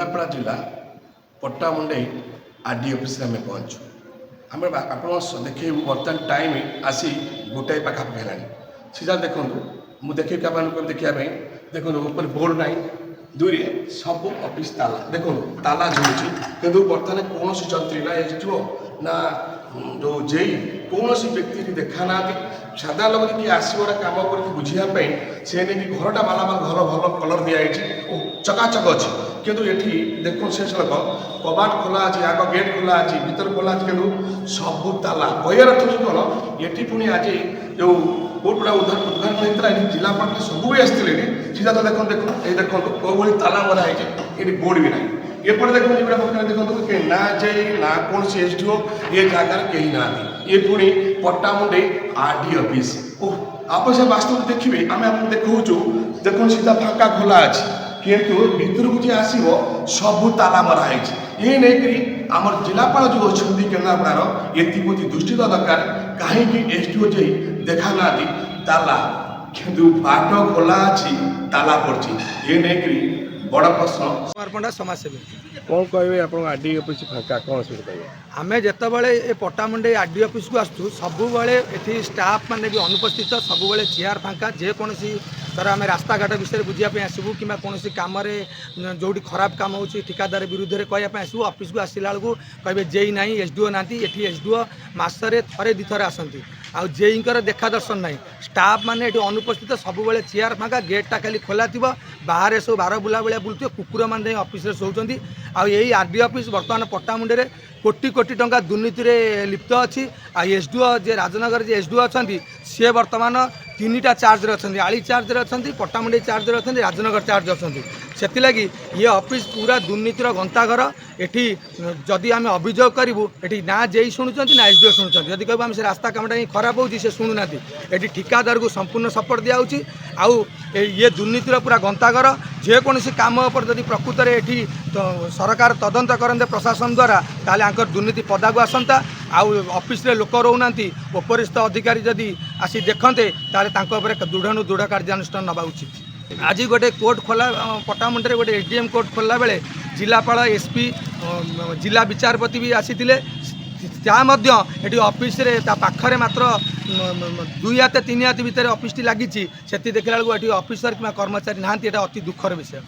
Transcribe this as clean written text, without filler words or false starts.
केन्द्रापड़ा जिला Pattamundai RD office में पहुंचु आम आप देखे बर्तमान टाइम आसी गोटाए पाखापाखि है सीधा देखूँ मुझे देखिए देखापी देखो ऊपर बोर्ड ना दुई सब ऑफिस ताला देखो ताला झुलुची कि बर्तमान कौन जंत्री ना एसडीओ ना जो जेई कौन व्यक्ति देखा ना साधारण लोग किए आसो कम कर बुझापी से नहीं घरटा मालामाल घर भल कलर दिखाई चकाचक अच्छी किंतु ये देखो से लोक कबाट खोला अच्छी आग गेट खोला अच्छी भीतर खोला अच्छी कि सबू ताला कहर अर्थ कौन ये पुणी आज जो बहुत बड़ा उद्घाटन होता है जिलापाल सब भी आसते सीधा तो देखो देखो ये देखो कौ ताला मरा ये बोर्ड भी ना एपटे देखो पक्ष देखो ना जे ना कौन एसडीओ ये जगार कहीं ना ये पुणी पट्टामुंडई आरडी ऑफिस आप से वास्तव देखिए आम आपको देखु देखो सीधा फाँका खोला अच्छी किंतु भीतर को जी आसो सबू ताला मराई ये नहीं आम जिलापाल जो अच्छा केन्द्रापड़ार एप्रति दृष्टि दरकार कहीं एसडीओ जी देखा ना ताला किंतु बाट खोला अच्छी ताला पड़ी ये नहीं बड़ प्रश्न पंडा समाजसेवी कौन कहे आप आरडी ऑफिस फाँका कौन सब कहे आम जितेबाला ये पट्टामुंडई आरडी ऑफिस को आसू सबुबले ये स्टाफ मैंने भी अनुपस्थित सबुबले चेयर फाँका जेकोसी धर आम रास्ता घाट विषय बुझापी आसबू कि कौन कम जो खराब कम हो ठिकादार विरुद्ध में कहवाई आसबू ऑफिस को आसला बेलू कहे जेई ना एसडीओ ना ये एसडीओ मसरे थे दी थर आसती आउ जेईर देखा दर्शन ना स्टाफ मैंने ये अनुपस्थित सबुबले चेयर फाँका गेटा खाली खोला थी बाहर सब बार बुला भाया बुलूए कुकुर मैंने ऑफिस शोचती आई आरडी ऑफिस बर्तमान पट्टामुंडई कोटी कोटी टंका दुर्नीति लिप्त अच्छी एसडीओ जे राजनगर जे एसडीओ अच्छा सी बर्तमान तीनटा चार्ज अच्छा आली चार्ज अच्छा पट्टामुंडई चार्ज अच्छा राजनगर चार्ज अच्छा से लगी ये ऑफिस पूरा दुर्नीतिर गंताघर एटी जदि आम अभियोग करूँ ये ना जेई शुणुंट ना एसडीओ शुणुंट जदि कह आम से रास्ता कमटा ही खराब हो शुणुना ये ठिकादार को संपूर्ण सपोर्ट दिखाऊँगी आउ ये दुर्नीतिर पूरा गंताघर जेकोसी कम जदि प्रकृत में ये सरकार तदंत करते प्रशासन द्वारा ताले आंकर दुर्नीति पदा को आसंता आउ ऑफिस रे लोक रोना उपरिस्थ अधिकारी जदि आसी देखते ताले दृढ़ दृढ़ कार्यानुष्ठान नवा उचित आज गोटे कोर्ट खोला पट्टामुंडई गोटे एसडीएम कोर्ट खोलला बेले जिलापाल एसपी जिला विचारपति भी आसी ये ऑफिस रे पाखरे मात्र 2 हाथ 3 हाथ भितर ऑफिस लगी से देखला बेलू ऑफिसर कि कर्मचारी ना अति दुखर विषय।